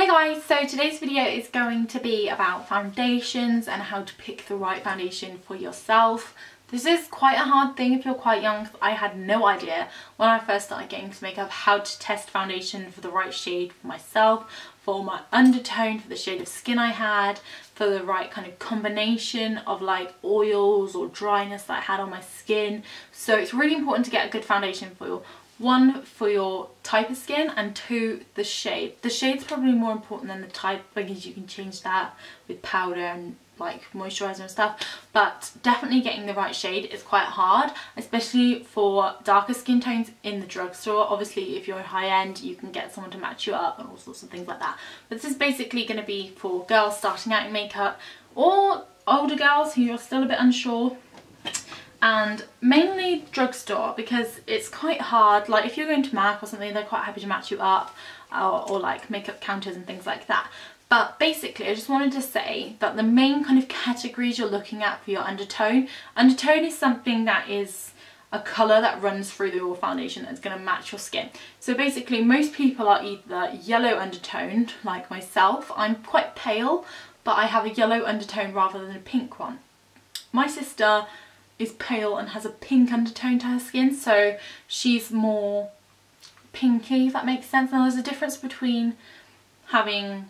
Hey guys, so today's video is going to be about foundations and how to pick the right foundation for yourself. This is quite a hard thing if you're quite young. I had no idea when I first started getting into makeup how to test foundation for the right shade for myself, for my undertone, for the shade of skin I had, for the right kind of combination of like oils or dryness that I had on my skin. So it's really important to get a good foundation for your one, for your type of skin, and two, the shade. The shade's probably more important than the type because you can change that with powder and like moisturizer and stuff, but definitely getting the right shade is quite hard, especially for darker skin tones in the drugstore. Obviously if you're high end you can get someone to match you up and all sorts of things like that, but this is basically going to be for girls starting out in makeup or older girls who are still a bit unsure, and mainly drugstore because it's quite hard. Like if you're going to MAC or something, they're quite happy to match you up, or like makeup counters and things like that. But basically I just wanted to say that the main kind of categories you're looking at for your undertone is something that is a colour that runs through your foundation that's going to match your skin. So basically most people are either yellow undertoned like myself. I'm quite pale, but I have a yellow undertone rather than a pink one. My sister is pale and has a pink undertone to her skin, so she's more pinky, if that makes sense. Now there's a difference between having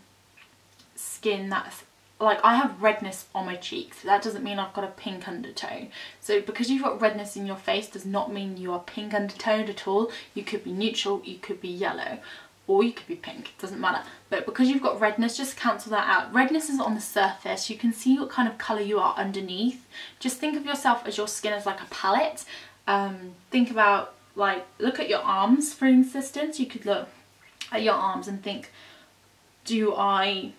skin that's like, I have redness on my cheeks, that doesn't mean I've got a pink undertone. So because you've got redness in your face does not mean you are pink undertoned at all. You could be neutral, you could be yellow, or you could be pink, it doesn't matter. But because you've got redness, just cancel that out. Redness is on the surface, you can see what kind of colour you are underneath. Just think of yourself as your skin as like a palette. Think about, like, look at your arms for instance. You could look at your arms and think, do I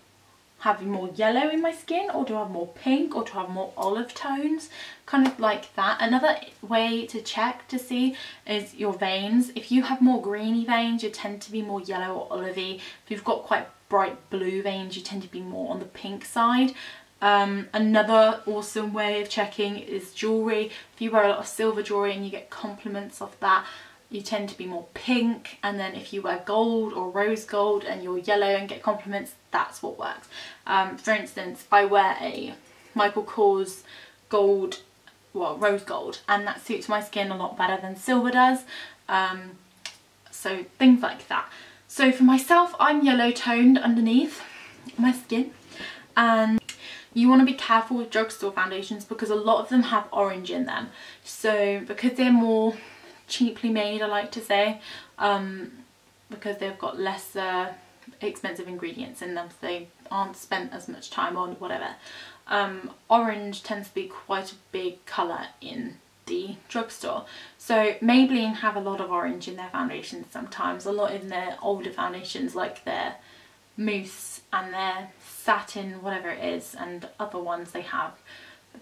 have more yellow in my skin, or do I have more pink, or do I have more olive tones? Kind of like that. Another way to check to see is your veins. If you have more greeny veins, you tend to be more yellow or olivey. If you've got quite bright blue veins, you tend to be more on the pink side. Another awesome way of checking is jewellery. If you wear a lot of silver jewellery and you get compliments of that, you tend to be more pink. And then if you wear gold or rose gold and you're yellow and get compliments, that's what works. For instance, I wear a Michael Kors gold, well, rose gold, and that suits my skin a lot better than silver does. So things like that. So for myself, I'm yellow toned underneath my skin, and you want to be careful with drugstore foundations because a lot of them have orange in them. So because they're more cheaply made, I like to say, because they've got less expensive ingredients in them, so they aren't spent as much time on whatever. Orange tends to be quite a big colour in the drugstore. So Maybelline have a lot of orange in their foundations sometimes, a lot in their older foundations like their mousse and their satin, whatever it is, and other ones they have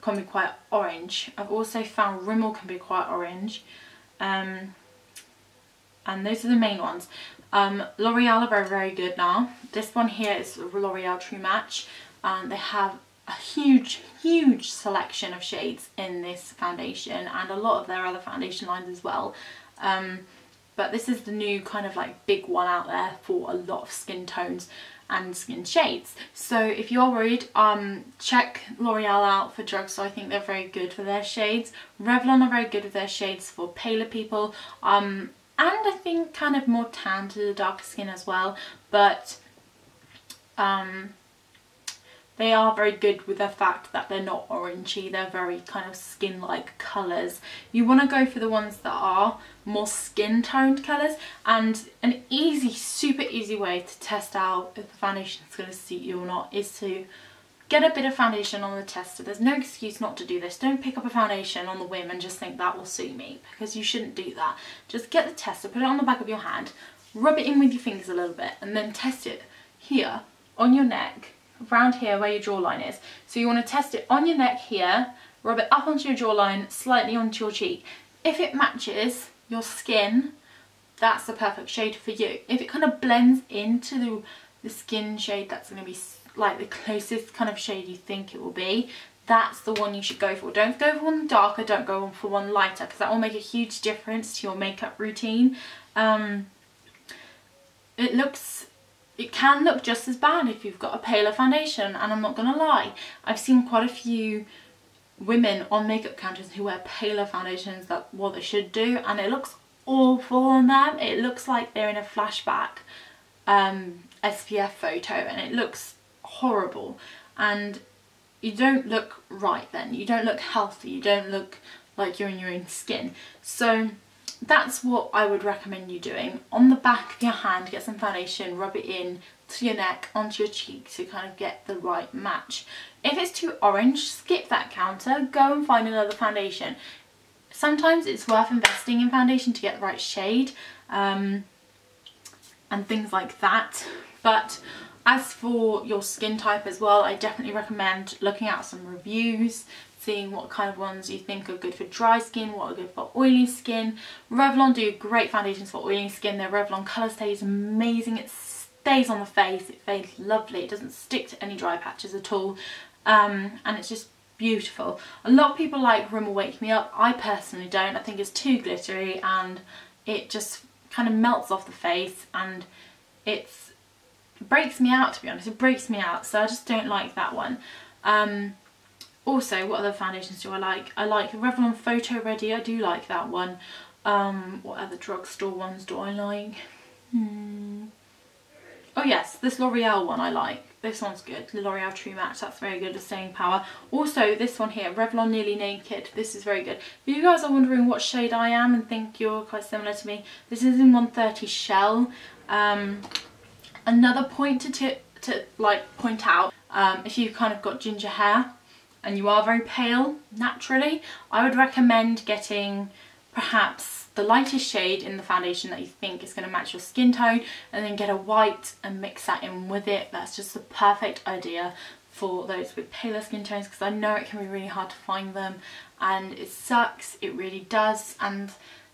can be quite orange. I've also found Rimmel can be quite orange. And those are the main ones. L'Oreal are very, very good now. This one here is L'Oreal True Match, and they have a huge selection of shades in this foundation and a lot of their other foundation lines as well. But this is the new kind of like big one out there for a lot of skin tones and skin shades. So if you're worried, check L'Oreal out for drugstore. I think they're very good for their shades. Revlon are very good with their shades for paler people, and I think kind of more tan to the darker skin as well, but they are very good with the fact that they're not orangey. They're very kind of skin-like colours. You want to go for the ones that are more skin-toned colours, and an easy, super easy way to test out if the foundation is going to suit you or not is to get a bit of foundation on the tester. There's no excuse not to do this. Don't pick up a foundation on the whim and just think that will suit me, because you shouldn't do that. Just get the tester, put it on the back of your hand, rub it in with your fingers a little bit, and then test it here on your neck, around here where your jawline is. So you want to test it on your neck here, rub it up onto your jawline, slightly onto your cheek. If it matches your skin, that's the perfect shade for you. If it kind of blends into the skin shade, that's going to be like the closest kind of shade you think it will be, that's the one you should go for. Don't go for one darker, don't go for one lighter, because that will make a huge difference to your makeup routine. It looks it can look just as bad if you've got a paler foundation, and I'm not gonna lie, I've seen quite a few women on makeup counters who wear paler foundations than what they should do, and it looks awful on them. It looks like they're in a flashback SPF photo, and it looks horrible, and you don't look right then. You don't look healthy, you don't look like you're in your own skin. So that's what I would recommend you doing. On the back of your hand, get some foundation, rub it in to your neck, onto your cheek to kind of get the right match. If it's too orange, skip that counter, go and find another foundation. Sometimes it's worth investing in foundation to get the right shade and things like that. But as for your skin type as well, I definitely recommend looking at some reviews, seeing what kind of ones you think are good for dry skin, what are good for oily skin. Revlon do great foundations for oily skin. Their Revlon Colour Stay is amazing. It stays on the face, it fades lovely, it doesn't stick to any dry patches at all, and it's just beautiful. A lot of people like Rimmel Wake Me Up. I personally don't. I think it's too glittery and it just kind of melts off the face, and it breaks me out, to be honest. It breaks me out, so I just don't like that one. Also, what other foundations do I like? I like Revlon Photo Ready. I do like that one. What other drugstore ones do I like? Oh yes, this L'Oreal one I like. This one's good. The L'Oreal True Match, that's very good, the staying power. Also, this one here, Revlon Nearly Naked. This is very good. If you guys are wondering what shade I am and think you're quite similar to me, this is in 130 Shell. Another point to point out, if you've kind of got ginger hair and you are very pale naturally, I would recommend getting perhaps the lightest shade in the foundation that you think is going to match your skin tone, and then get a white and mix that in with it. That's just the perfect idea for those with paler skin tones, because I know it can be really hard to find them and it sucks, it really does. And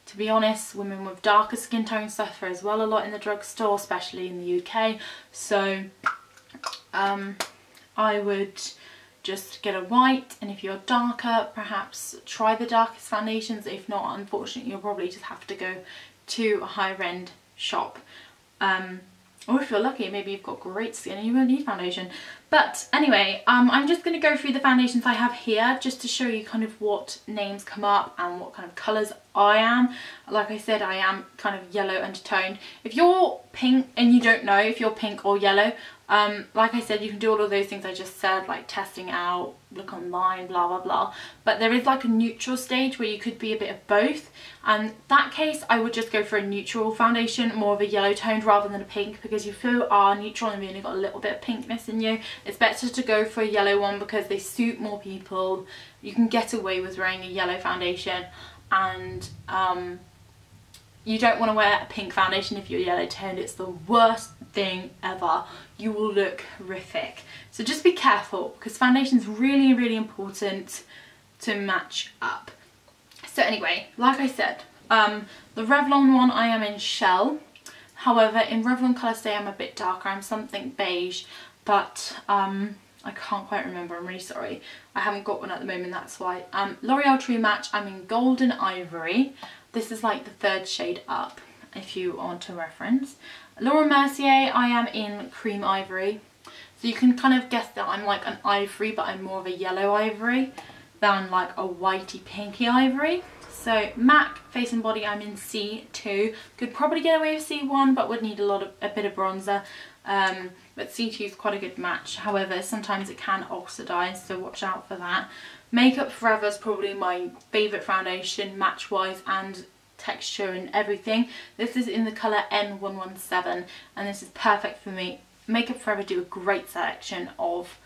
to be honest, women with darker skin tones suffer as well a lot in the drugstore, especially in the UK. So I would just get a white, and if you're darker, perhaps try the darkest foundations. If not, unfortunately, you'll probably just have to go to a higher end shop. Or if you're lucky, maybe you've got great skin and you won't need foundation. But anyway, I'm just going to go through the foundations I have here just to show you kind of what names come up and what kind of colours I am. Like I said, I am kind of yellow undertoned. If you're pink and you don't know if you're pink or yellow, like I said, you can do all of those things I just said, like testing out, look online, blah blah blah. But there is like a neutral stage where you could be a bit of both, and that case I would just go for a neutral foundation, more of a yellow toned rather than a pink, because if you are neutral and you've only got a little bit of pinkness in you, it's better to go for a yellow one because they suit more people. You can get away with wearing a yellow foundation, and you don't want to wear a pink foundation if you're yellow toned. It's the worst thing ever. You will look horrific. So just be careful, because foundation is really, really important to match up. So anyway, like I said, the Revlon one I am in Shell. However, in Revlon Colour Stay I'm a bit darker. I'm something beige, but I can't quite remember. I'm really sorry. I haven't got one at the moment, that's why. L'Oreal True Match, I'm in Golden Ivory. This is like the third shade up, if you want to reference. Laura Mercier, I am in Cream Ivory. So you can kind of guess that I'm like an ivory, but I'm more of a yellow ivory than like a whitey pinky ivory. So MAC Face and Body, I'm in C2. Could probably get away with C1, but would need a bit of bronzer. But C2 is quite a good match. However, sometimes it can oxidize, so watch out for that. Makeup Forever is probably my favourite foundation, match wise and texture and everything. This is in the colour N117, and this is perfect for me. Makeup Forever do a great selection of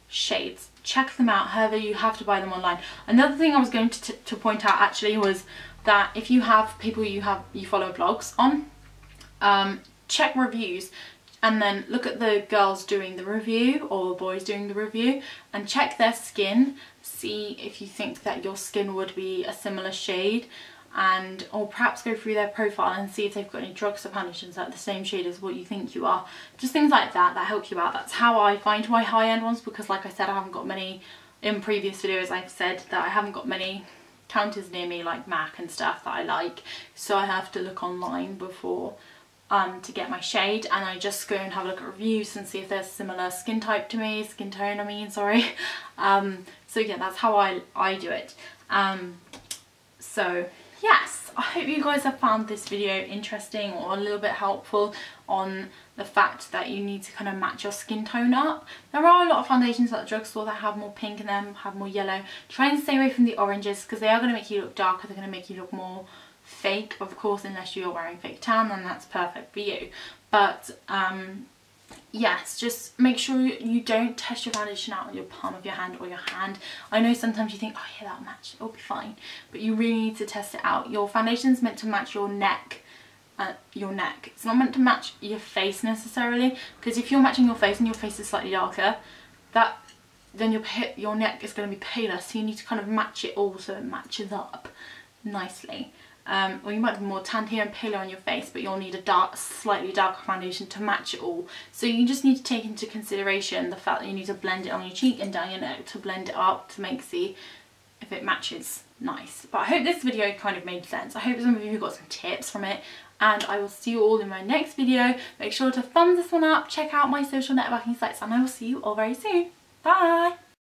shades. Check them out. However, you have to buy them online. Another thing I was going to point out actually was that if you have people you follow blogs on, check reviews, and then look at the girls doing the review or the boys doing the review, and check their skin. See if you think that your skin would be a similar shade, and or perhaps go through their profile and see if they've got any drugstore foundations that are the same shade as what you think you are. Just things like that help you out. That's how I find my high-end ones, because like I said, I haven't got many. In previous videos I've said that I haven't got many counters near me like MAC and stuff that I like, so I have to look online before to get my shade, and I just go and have a look at reviews and see if there's similar skin type to me, skin tone I mean, sorry. So yeah, that's how I do it. So yes, I hope you guys have found this video interesting or a little bit helpful on the fact that you need to kind of match your skin tone up. There are a lot of foundations at the drugstore that have more pink in them, have more yellow. Try and stay away from the oranges because they are going to make you look darker, they're going to make you look more fake, of course, unless you're wearing fake tan, then that's perfect for you. But yes, just make sure you don't test your foundation out on your palm of your hand or your hand. I know sometimes you think, oh yeah, that'll match, it'll be fine, but you really need to test it out. Your foundation's meant to match your neck. It's not meant to match your face necessarily, because if you're matching your face and your face is slightly darker, then your neck is going to be paler, so you need to kind of match it all so it matches up nicely. Or you might be more tanned here and paler on your face, but you'll need a slightly darker foundation to match it all. So you just need to take into consideration the fact that you need to blend it on your cheek and down your neck to blend it up to see if it matches nice. But I hope this video kind of made sense. I hope some of you got some tips from it, and I will see you all in my next video. Make sure to thumbs this one up, check out my social networking sites, and I will see you all very soon. Bye!